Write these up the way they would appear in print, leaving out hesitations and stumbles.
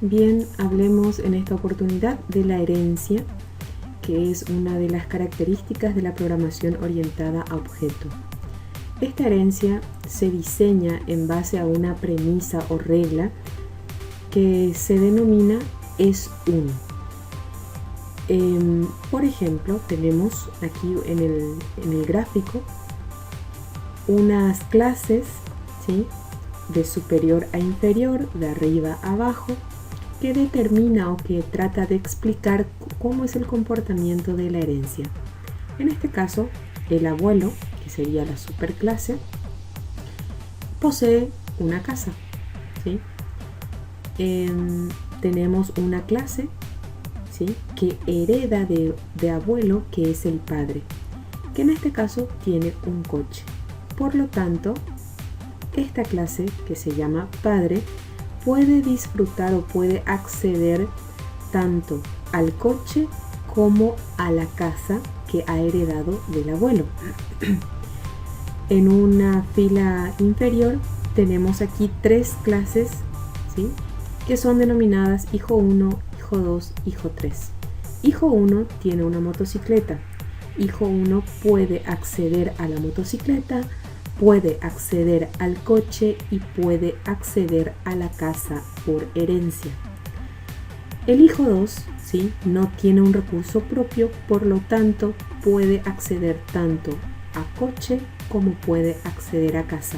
Bien, hablemos en esta oportunidad de la herencia, que es una de las características de la programación orientada a objeto. Esta herencia se diseña en base a una premisa o regla que se denomina es uno. Por ejemplo, tenemos aquí en el gráfico unas clases, ¿sí?, de superior a inferior, de arriba a abajo, que determina o que trata de explicar cómo es el comportamiento de la herencia. En este caso, el abuelo, que sería la superclase, posee una casa, ¿sí? Tenemos una clase, ¿sí?, que hereda de abuelo, que es el padre, que en este caso tiene un coche. Por lo tanto, esta clase, que se llama padre, puede disfrutar o puede acceder tanto al coche como a la casa que ha heredado del abuelo. En una fila inferior tenemos aquí tres clases, ¿sí?, que son denominadas hijo 1, hijo 2, hijo 3. Hijo 1 tiene una motocicleta. Hijo 1 puede acceder a la motocicleta, puede acceder al coche y puede acceder a la casa por herencia. El hijo 2, ¿sí?, no tiene un recurso propio, por lo tanto puede acceder tanto a coche como puede acceder a casa.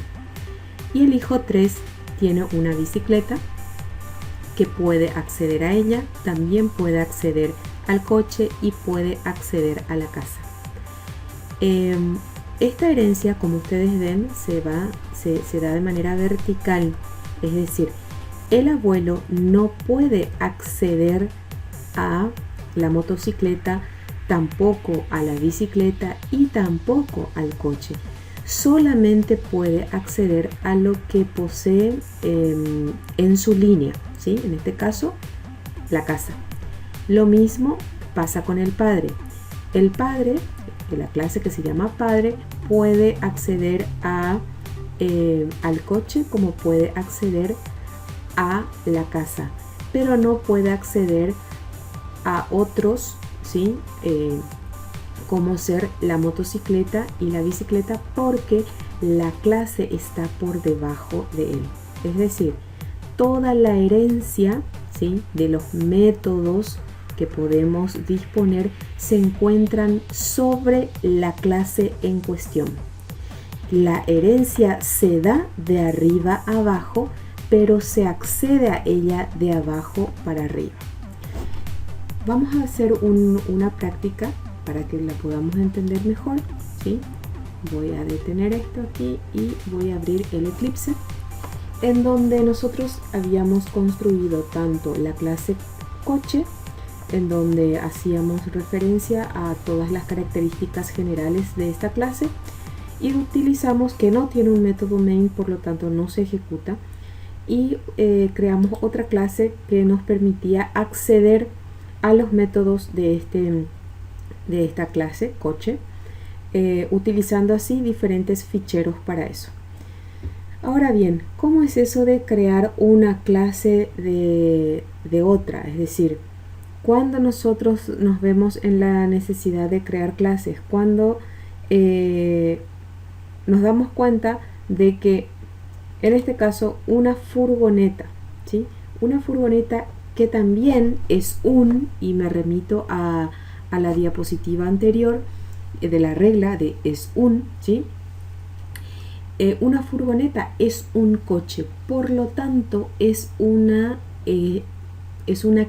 Y el hijo 3 tiene una bicicleta que puede acceder a ella, también puede acceder al coche y puede acceder a la casa. Esta herencia, como ustedes ven, se da de manera vertical, es decir, el abuelo no puede acceder a la motocicleta, tampoco a la bicicleta y tampoco al coche. Solamente puede acceder a lo que posee en su línea, ¿sí? En este caso, la casa. Lo mismo pasa con el padre. El padre, de la clase que se llama padre, puede acceder al coche como puede acceder a la casa, pero no puede acceder a otros, ¿sí?, como ser la motocicleta y la bicicleta, porque la clase está por debajo de él. Es decir, toda la herencia, ¿sí?, de los métodos que podemos disponer se encuentran sobre la clase en cuestión. La herencia se da de arriba a abajo, pero se accede a ella de abajo para arriba. Vamos a hacer una práctica para que la podamos entender mejor, ¿sí? Voy a detener esto aquí y voy a abrir el Eclipse, en donde nosotros habíamos construido tanto la clase coche, en donde hacíamos referencia a todas las características generales de esta clase, y utilizamos que no tiene un método main, por lo tanto no se ejecuta, y creamos otra clase que nos permitía acceder a los métodos de esta clase coche, utilizando así diferentes ficheros para eso. Ahora bien, ¿cómo es eso de crear una clase de otra? Es decir, cuando nosotros nos vemos en la necesidad de crear clases, cuando nos damos cuenta de que en este caso una furgoneta, ¿sí?, una furgoneta que también es y me remito a la diapositiva anterior de la regla de es ¿sí? Una furgoneta es un coche, por lo tanto es una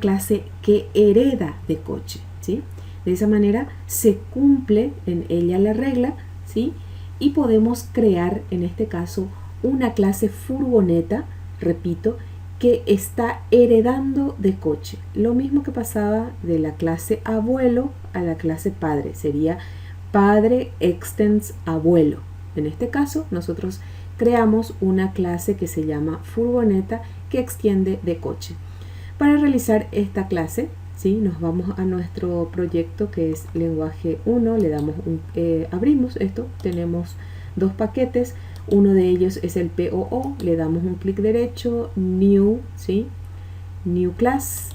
clase que hereda de coche, ¿sí? De esa manera se cumple en ella la regla, ¿sí?, y podemos crear en este caso una clase furgoneta, repito, que está heredando de coche. Lo mismo que pasaba de la clase abuelo a la clase padre, sería padre extends abuelo. En este caso nosotros creamos una clase que se llama furgoneta que extiende de coche. Para realizar esta clase, ¿sí?, nos vamos a nuestro proyecto que es lenguaje 1, le damos abrimos esto, tenemos dos paquetes, uno de ellos es el POO, le damos un clic derecho, New, ¿sí?, new class,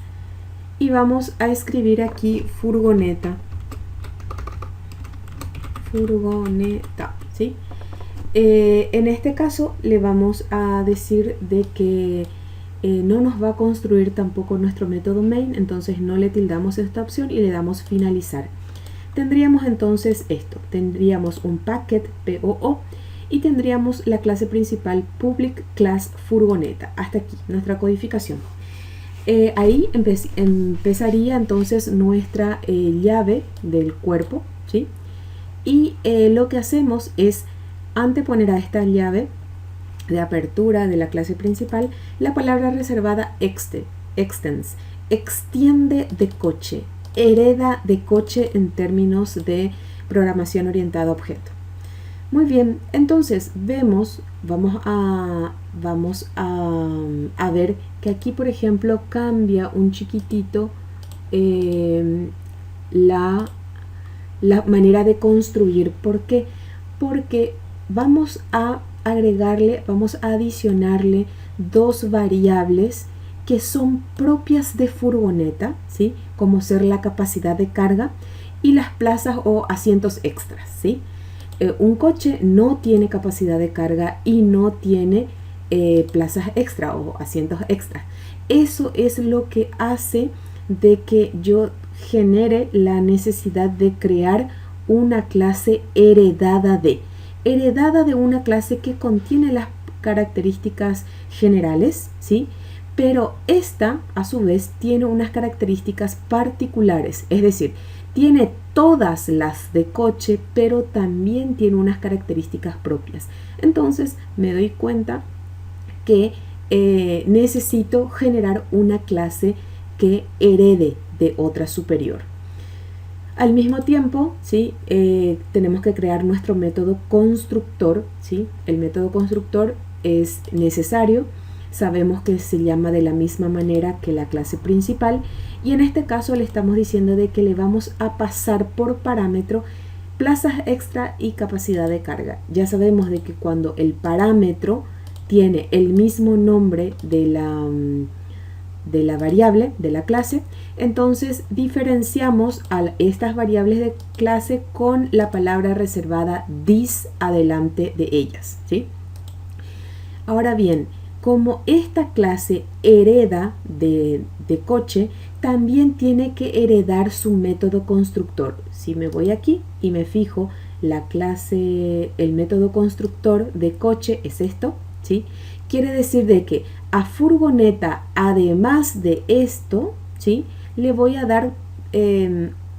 y vamos a escribir aquí furgoneta, ¿sí? En este caso le vamos a decir de que no nos va a construir tampoco nuestro método main, entonces no le tildamos esta opción y le damos finalizar. Tendríamos entonces esto, tendríamos un packet POO y tendríamos la clase principal public class furgoneta. Hasta aquí nuestra codificación. Ahí empezaría entonces nuestra llave del cuerpo, ¿sí? Y lo que hacemos es anteponer a esta llave de apertura de la clase principal la palabra reservada extends, extiende de coche, hereda de coche en términos de programación orientada a objeto. Muy bien, entonces vamos a ver que aquí, por ejemplo, cambia un chiquitito la manera de construir. ¿Por qué? Porque vamos a agregarle, vamos a adicionarle dos variables que son propias de furgoneta, ¿sí? Como ser la capacidad de carga y las plazas o asientos extras, ¿sí? Un coche no tiene capacidad de carga y no tiene plazas extra o asientos extras. Eso es lo que hace de que yo genere la necesidad de crear una clase heredada de una clase que contiene las características generales, ¿sí? Pero esta a su vez tiene unas características particulares, es decir, tiene todas las de coche, pero también tiene unas características propias. Entonces me doy cuenta que necesito generar una clase que herede de otra superior. Al mismo tiempo, ¿sí? Tenemos que crear nuestro método constructor, ¿sí? El método constructor es necesario. Sabemos que se llama de la misma manera que la clase principal y en este caso le estamos diciendo de que le vamos a pasar por parámetro plazas extra y capacidad de carga. Ya sabemos de que cuando el parámetro tiene el mismo nombre de la variable, de la clase, entonces diferenciamos a estas variables de clase con la palabra reservada this adelante de ellas, ¿sí? Ahora bien, como esta clase hereda de coche, también tiene que heredar su método constructor. Si me voy aquí y me fijo, la clase, el método constructor de coche es esto, ¿sí? Quiere decir de que a furgoneta, además de esto, ¿sí? Le voy a dar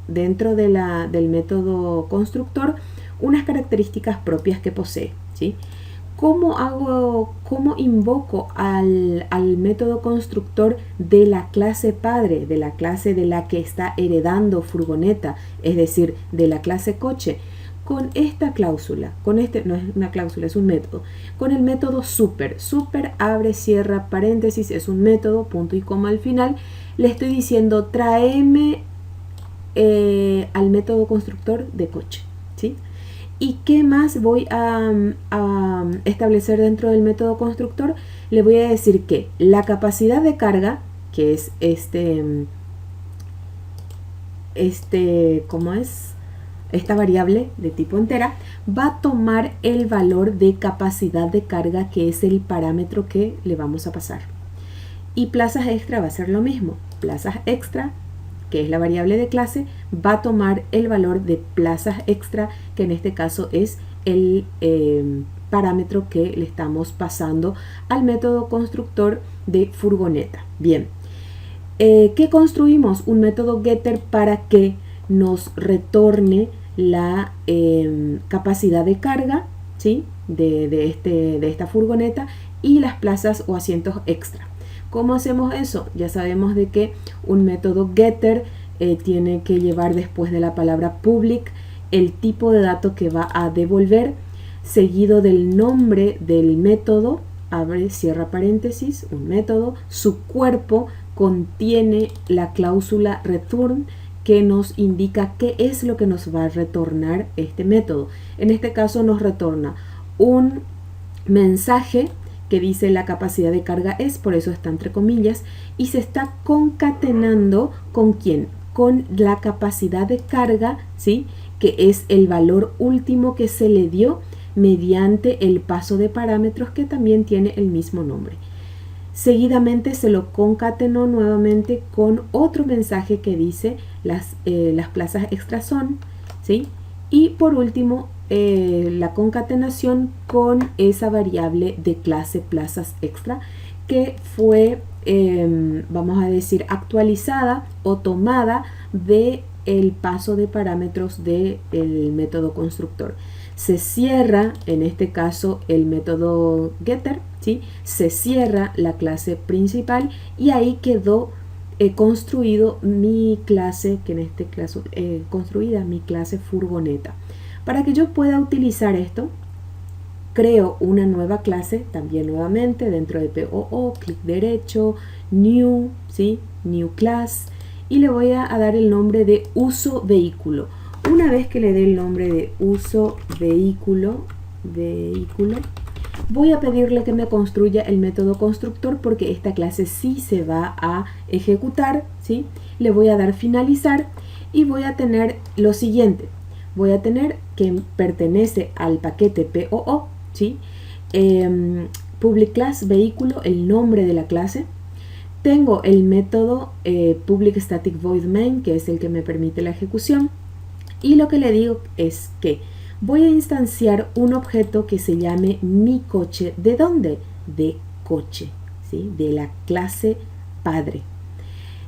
dentro del método constructor unas características propias que posee, ¿sí? ¿Cómo invoco al método constructor de la clase padre, de la clase de la que está heredando furgoneta, es decir, de la clase coche? Con esta cláusula, no es una cláusula, es un método, con el método super, abre, cierra, paréntesis, es un método, punto y coma al final, le estoy diciendo tráeme al método constructor de coche, ¿sí? ¿Y qué más voy a establecer dentro del método constructor? Le voy a decir que la capacidad de carga, que es ¿cómo es? Esta variable de tipo entera, va a tomar el valor de capacidad de carga, que es el parámetro que le vamos a pasar. Y plazas extra va a ser lo mismo. Plazas extra, que es la variable de clase, va a tomar el valor de plazas extra, que en este caso es el parámetro que le estamos pasando al método constructor de furgoneta. Bien, ¿qué construimos? Un método getter para que nos retorne la capacidad de carga, ¿sí? de esta furgoneta y las plazas o asientos extra. ¿Cómo hacemos eso? Ya sabemos de que un método getter tiene que llevar después de la palabra public el tipo de dato que va a devolver, seguido del nombre del método, abre, cierra paréntesis, un método. Su cuerpo contiene la cláusula return, que nos indica qué es lo que nos va a retornar este método. En este caso nos retorna un mensaje que dice la capacidad de carga es, por eso está entre comillas, y se está concatenando ¿con quién? Con la capacidad de carga, ¿sí? Que es el valor último que se le dio mediante el paso de parámetros que también tiene el mismo nombre. Seguidamente se lo concatenó nuevamente con otro mensaje que dice las plazas extra son, ¿sí? Y por último, la concatenación con esa variable de clase plazas extra que fue, vamos a decir, actualizada o tomada de el paso de parámetros del método constructor. Se cierra, en este caso, el método getter, ¿sí? Se cierra la clase principal y ahí quedó construido mi clase, que en este caso construida mi clase furgoneta. Para que yo pueda utilizar esto, creo una nueva clase, también nuevamente dentro de POO, clic derecho, New, ¿sí? New Class, y le voy a dar el nombre de uso vehículo. Una vez que le dé el nombre de uso vehículo, voy a pedirle que me construya el método constructor porque esta clase sí se va a ejecutar, ¿sí? Le voy a dar finalizar y voy a tener lo siguiente. Voy a tener que pertenece al paquete POO, ¿sí? Public class vehículo, el nombre de la clase. Tengo el método public static void main, que es el que me permite la ejecución. Y lo que le digo es que voy a instanciar un objeto que se llame mi coche. ¿De dónde? De coche, ¿sí? De la clase padre.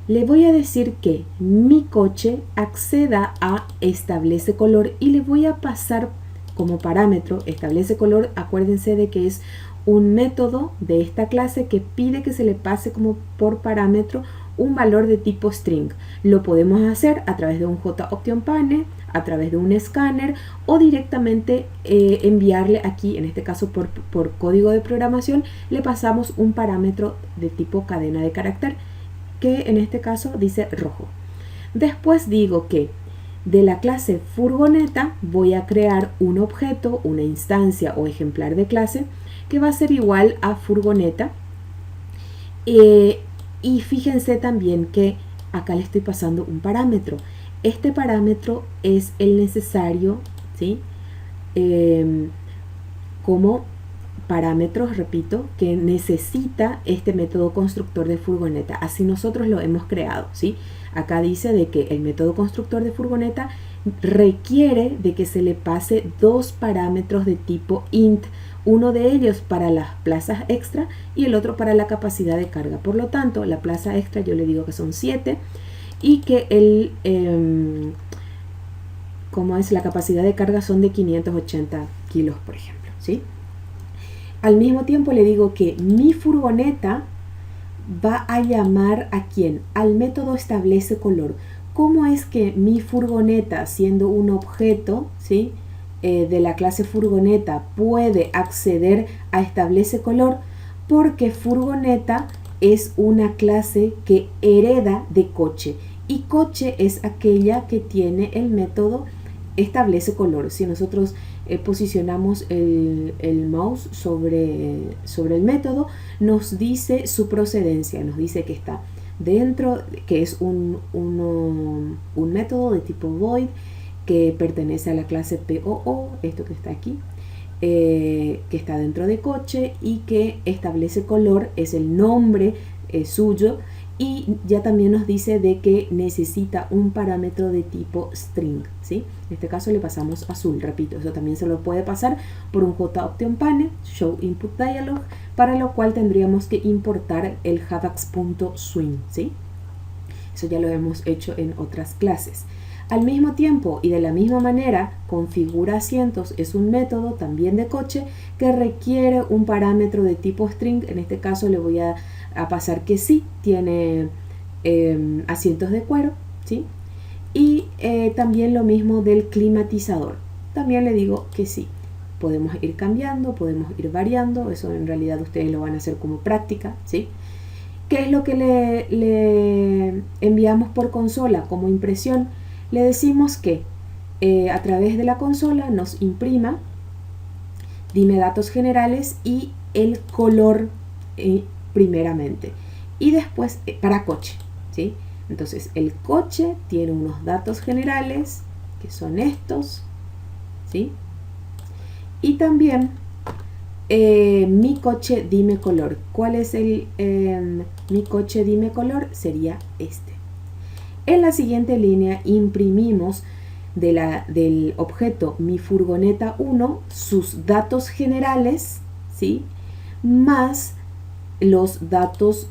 Le voy a decir que mi coche acceda a establece color y le voy a pasar como parámetro establece color. Acuérdense de que es un método de esta clase que pide que se le pase como por parámetro un valor de tipo string. Lo podemos hacer a través de un JOptionPanel, a través de un escáner o directamente enviarle aquí, en este caso por código de programación, le pasamos un parámetro de tipo cadena de carácter que en este caso dice rojo. Después digo que de la clase furgoneta voy a crear un objeto, una instancia o ejemplar de clase que va a ser igual a furgoneta. Y fíjense también que acá le estoy pasando un parámetro. Este parámetro es el necesario, ¿sí? Como parámetros, repito, que necesita este método constructor de furgoneta. Así nosotros lo hemos creado, ¿sí? Acá dice de que el método constructor de furgoneta requiere de que se le pase dos parámetros de tipo int, uno de ellos para las plazas extra y el otro para la capacidad de carga. Por lo tanto, la plaza extra yo le digo que son 7 y que como es la capacidad de carga son de 580 kilos, por ejemplo, ¿sí? Al mismo tiempo le digo que mi furgoneta va a llamar ¿a quién? Al método establece color. ¿Cómo es que mi furgoneta, siendo un objeto, ¿sí? De la clase furgoneta, puede acceder a establece color? Porque furgoneta es una clase que hereda de coche y coche es aquella que tiene el método establece color. Si nosotros posicionamos el mouse sobre el método, nos dice su procedencia, nos dice que está dentro, que es un método de tipo void que pertenece a la clase POO, esto que está aquí, que está dentro de coche y que establece color, es el nombre suyo, y ya también nos dice de que necesita un parámetro de tipo string, ¿sí? En este caso le pasamos azul, repito, eso también se lo puede pasar por un JOptionPanel, Show Input Dialog, para lo cual tendríamos que importar el javax.swing, ¿sí? Eso ya lo hemos hecho en otras clases. Al mismo tiempo y de la misma manera, configura asientos es un método también de coche que requiere un parámetro de tipo string. En este caso le voy a pasar que sí, tiene asientos de cuero, ¿sí? Y también lo mismo del climatizador. También le digo que sí. Podemos ir cambiando, podemos ir variando. Eso en realidad ustedes lo van a hacer como práctica, ¿sí? ¿Qué es lo que le enviamos por consola como impresión? Le decimos que a través de la consola nos imprima, dime datos generales y el color primeramente y después para coche, ¿sí? Entonces el coche tiene unos datos generales que son estos, ¿sí? Y también mi coche dime color. ¿Cuál es el mi coche dime color? Sería este. En la siguiente línea imprimimos del objeto mi furgoneta 1 sus datos generales, ¿sí? Más los datos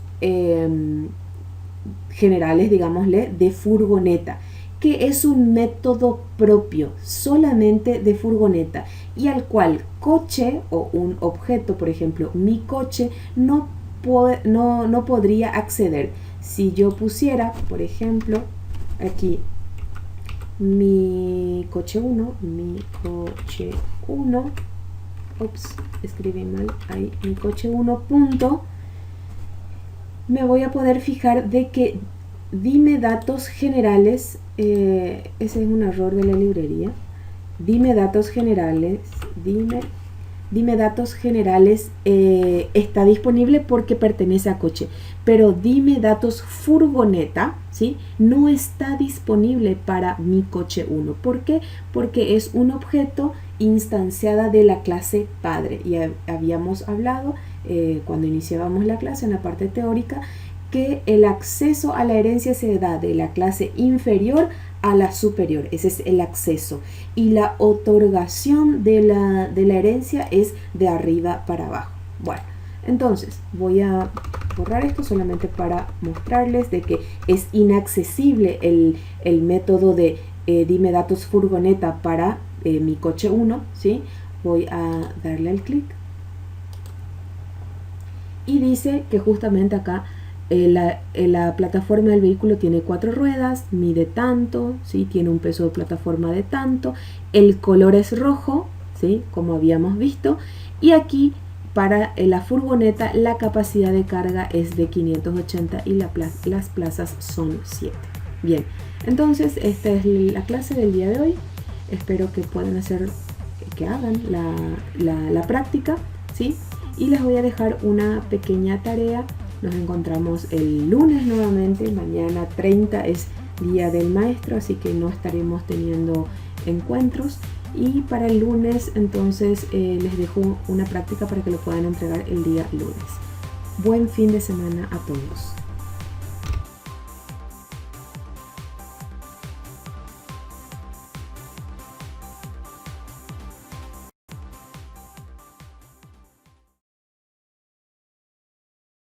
generales, digámosle, de furgoneta, que es un método propio solamente de furgoneta y al cual coche o un objeto, por ejemplo, mi coche, no podría acceder. Si yo pusiera, por ejemplo, aquí mi coche 1, ups, escribí mal ahí, mi coche 1 punto, me voy a poder fijar de que dime datos generales, ese es un error de la librería, dime datos generales, dime datos generales está disponible porque pertenece a coche, pero dime datos furgoneta, ¿sí? No está disponible para mi coche 1. ¿Por qué? Porque es un objeto instanciada de la clase padre y habíamos hablado cuando iniciábamos la clase en la parte teórica que el acceso a la herencia se da de la clase inferior a la superior, ese es el acceso, y la otorgación de la herencia es de arriba para abajo. Bueno, entonces voy a borrar esto solamente para mostrarles de que es inaccesible el método de dime datos furgoneta para mi coche 1, ¿sí? Voy a darle al clic y dice que justamente acá la plataforma del vehículo tiene 4 ruedas, mide tanto, ¿sí? Tiene un peso de plataforma de tanto, el color es rojo, ¿sí? Como habíamos visto, y aquí para la furgoneta la capacidad de carga es de 580 y las plazas son 7. Bien, entonces esta es la clase del día de hoy. Espero que puedan hacer, que hagan la práctica, ¿sí? Y les voy a dejar una pequeña tarea. Nos encontramos el lunes nuevamente. Mañana 30 es Día del Maestro, así que no estaremos teniendo encuentros. Y para el lunes entonces les dejo una práctica para que lo puedan entregar el día lunes. Buen fin de semana a todos.